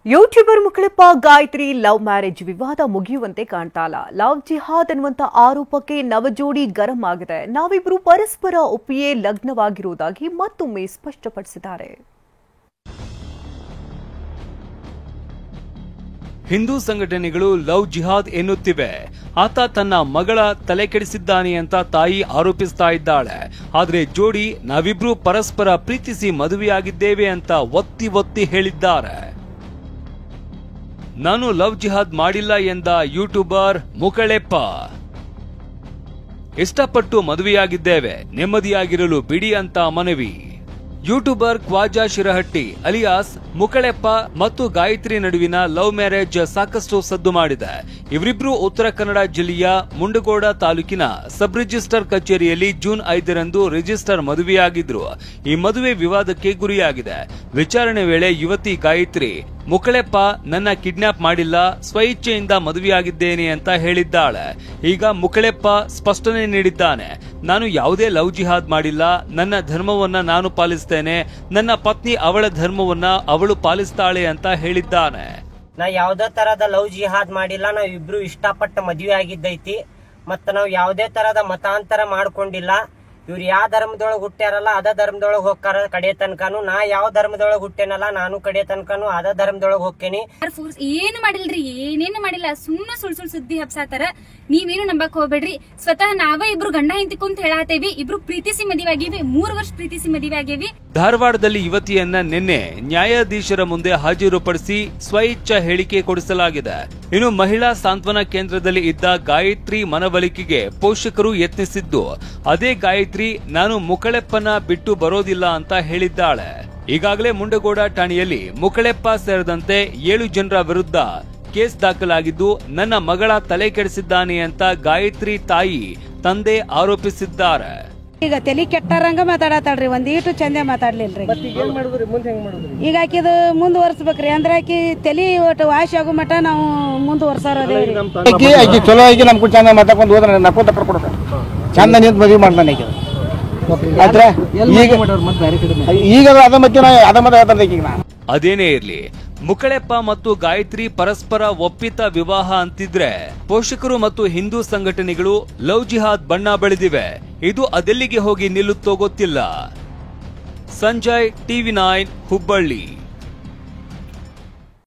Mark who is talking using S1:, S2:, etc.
S1: YouTuber Mukalappa Gayatri love marriage ವಿವಾದ ಮುಗಿಯುವಂತೆ ಕಾಣ್ತಾ ಇಲ್ಲ. ಲವ್ ಜಿಹಾದ್ ಅನ್ನುವಂತ ಆರೋಪಕ್ಕೆ ನವಜೋಡಿ ಗರಂ ಆಗಿದೆ. ನಾವಿಬ್ರು ಪರಸ್ಪರ ಒಪ್ಪಿಯೇ ಲಗ್ನವಾಗಿರುವುದಾಗಿ ಮತ್ತೊಮ್ಮೆ ಸ್ಪಷ್ಟಪಡಿಸಿದ್ದಾರೆ.
S2: ಹಿಂದೂ ಸಂಘಟನೆಗಳು ಲವ್ ಜಿಹಾದ್ ಎನ್ನುತ್ತಿವೆ. ಆತ ತನ್ನ ಮಗಳ ತಲೆ ಕೆಡಿಸಿದ್ದಾನೆ ಅಂತ ತಾಯಿ ಆರೋಪಿಸ್ತಾ ಇದ್ದಾಳೆ. ಆದ್ರೆ ಜೋಡಿ ನಾವಿಬ್ರು ಪರಸ್ಪರ ಪ್ರೀತಿಸಿ ಮದುವೆಯಾಗಿದ್ದೇವೆ ಅಂತ ಒತ್ತಿ ಹೇಳಿದ್ದಾರೆ. ನಾನು ಲವ್ ಜಿಹಾದ್ ಮಾಡಿಲ್ಲ ಎಂದ ಯೂಟ್ಯೂಬರ್ ಮುಕಳೆಪ್ಪ. ಇಷ್ಟಪಟ್ಟು ಮದುವೆಯಾಗಿದ್ದೇವೆ, ನೆಮ್ಮದಿಯಾಗಿರಲು ಬಿಡಿ ಅಂತ ಮನವಿ. ಯೂಟ್ಯೂಬರ್ ಖ್ವಾಜಾ ಶಿರಹಟ್ಟಿ ಅಲಿಯಾಸ್ ಮುಕಳೆಪ್ಪ ಮತ್ತು ಗಾಯತ್ರಿ ನಡುವಿನ ಲವ್ ಮ್ಯಾರೇಜ್ ಸಾಕಷ್ಟು ಸದ್ದು ಮಾಡಿದೆ. ಇವರಿಬ್ರು ಉತ್ತರ ಕನ್ನಡ ಜಿಲ್ಲೆಯ ಮುಂಡಗೋಡ ತಾಲೂಕಿನ ಸಬ್ ರಿಜಿಸ್ಟರ್ ಕಚೇರಿಯಲ್ಲಿ ಜೂನ್ 5ರಂದು ರಿಜಿಸ್ಟರ್ ಮದುವೆಯಾಗಿದ್ರು. ಈ ಮದುವೆ ವಿವಾದಕ್ಕೆ ಗುರಿಯಾಗಿದೆ. ವಿಚಾರಣೆ ವೇಳೆ ಯುವತಿ ಗಾಯತ್ರಿ ಮುಕಳೆಪ್ಪ ನನ್ನ ಕಿಡ್ನಾಪ್ ಮಾಡಿಲ್ಲ, ಸ್ವಇಚ್ಛೆಯಿಂದ ಮದುವೆಯಾಗಿದ್ದೇನೆ ಅಂತ ಹೇಳಿದ್ದಾಳೆ. ಈಗ ಮುಕಳೆಪ್ಪ ಸ್ಪಷ್ಟನೆ ನೀಡಿದ್ದಾನೆ. ನಾನು ಯಾವುದೇ ಲವ್ ಜಿಹಾದ್ ಮಾಡಿಲ್ಲ, ನನ್ನ ಧರ್ಮವನ್ನ ನಾನು ಪಾಲಿಸ್ತೇನೆ, ನನ್ನ ಪತ್ನಿ ಅವಳ ಧರ್ಮವನ್ನ ಅವಳು ಪಾಲಿಸ್ತಾಳೆ ಅಂತ ಹೇಳಿದ್ದಾನೆ.
S3: ನಾ ಯಾವ್ದೇ ತರದ ಲವ್ ಜಿಹಾದ್ ಮಾಡಿಲ್ಲ. ನಾವ್ ಇಬ್ರು ಇಷ್ಟಪಟ್ಟ ಮದುವೆ ಆಗಿದ್ದೈತಿ. ಮತ್ತ ನಾವ್ ಯಾವ್ದೇ ತರದ ಮತಾಂತರ ಮಾಡ್ಕೊಂಡಿಲ್ಲ. ಇವ್ರು ಯಾವ ಧರ್ಮದೊಳಗೆ ಹುಟ್ಟ್ಯಾರಲ್ಲ ಅದ ಧರ್ಮದೊಳಗೆ ಹೋಗ್ತಾರ ಕಡೆ ತನಕನು. ನಾ ಯಾವ ಧರ್ಮದೊಳಗೆ ಹುಟ್ಟೇನಲ್ಲ ನಾನು ಕಡೆ ತನಕನು ಅದ ಧರ್ಮದೊಳಗೆ ಹೋಗ್ತೇನಿ.
S4: ಏನು ಮಾಡಿಲ್ರಿ, ಏನೇನು ಮಾಡಿಲ್ಲ, ಸುಮ್ಮನೆ ಸುಳ್ಳು ಸುದ್ದಿ ಹಬ್ಸಾತಾರ. ನೀವೇನು ನಂಬಕ್ ಹೋಗ್ಬೇಡ್ರಿ. ಸ್ವತಃ ನಾವೇ ಇಬ್ರು ಗಂಡ ಹೆಂಡತಿ ಹೇಳಾತೇವಿ. ಇಬ್ರು ಪ್ರೀತಿಸಿ ಮದುವೆ ಆಗೇವಿ, 3 ವರ್ಷ ಪ್ರೀತಿಸಿ ಮದುವೆ ಆಗೇವಿ.
S2: ಧಾರವಾಡದಲ್ಲಿ ಯುವತಿಯನ್ನ ನಿನ್ನೆ ನ್ಯಾಯಾಧೀಶರ ಮುಂದೆ ಹಾಜರುಪಡಿಸಿ ಸ್ವಇಚ್ಛಾ ಹೇಳಿಕೆ ಕೊಡಿಸಲಾಗಿದೆ. ಇನ್ನು ಮಹಿಳಾ ಸಾಂತ್ವನ ಕೇಂದ್ರದಲ್ಲಿ ಇದ್ದ ಗಾಯತ್ರಿ ಮನವೊಲಿಕೆಗೆ ಪೋಷಕರು ಯತ್ನಿಸಿದ್ದು, ಅದೇ ಗಾಯತ್ರಿ ನಾನು ಮುಕಳೆಪ್ಪನ ಬಿಟ್ಟು ಬರೋದಿಲ್ಲ ಅಂತ ಹೇಳಿದ್ದಾಳೆ. ಈಗಾಗಲೇ ಮುಂಡಗೋಡ ಠಾಣೆಯಲ್ಲಿ ಮುಕಳೆಪ್ಪ ಸೇರಿದಂತೆ 7 ಜನರ ವಿರುದ್ಧ ಕೇಸ್ ದಾಖಲಾಗಿದ್ದು, ನನ್ನ ಮಗಳ ತಲೆ ಕೆಡಿಸಿದ್ದಾನೆ ಅಂತ ಗಾಯತ್ರಿ ತಾಯಿ ತಂದೆ ಆರೋಪಿಸಿದ್ದಾರೆ.
S5: ಈಗ ತಲೆ ಕೆಟ್ಟಾರಂಗ ಮಾತಾಡತಾಳ್ರಿ, ಒಂದೀಟು ಚಂದೆ ಮಾತಾಡ್ಲಿಲ್ರಿ. ಈಗ ಆಕಿದು ಮುಂದುವರ್ಸ್ಬೇಕ್ರಿ. ಅಂದ್ರೆ ಆಕಿ ತಲೆ ಒಟ್ಟು ವಾಶ್ ಆಗೋ ಮಟ್ಟ ನಾವು ಮುಂದುವರ್ಸಾರೋದೇವ್ರಿ.
S6: ಚಲೋ ಆಗಿ ನಮ್ ಕೂಡ ಚಂದ ಮಾತಾಡ್ಕೊಂಡು ಹೋದ್ರೆ ನಕ್ಕೊಂತ ಕರ್ಕೊಡ್ತಾರೆ, ಚಂದ ನಿಂತ ಮದುವೆ ಮಾಡ್ತಾನೆ. ಈಗ ಅದ ಮತ್ತೆ
S2: ಅದೇನೇ ಇರ್ಲಿ, ಮುಕಳೆಪ್ಪ ಮತ್ತು ಗಾಯತ್ರಿ ಪರಸ್ಪರ ಒಪ್ಪಿತ ವಿವಾಹ ಅಂತಿದ್ರೆ ಪೋಷಕರು ಮತ್ತು ಹಿಂದೂ ಸಂಘಟನೆಗಳು ಲವ್ ಜಿಹಾದ್ ಬಣ್ಣ ಬೆಳೆದಿವೆ. ಇದು ಅದೆಲ್ಲಿಗೆ ಹೋಗಿ ನಿಲ್ಲುತ್ತೋ ಗೊತ್ತಿಲ್ಲ. ಸಂಜಯ್, TV9 ಹುಬ್ಬಳ್ಳಿ.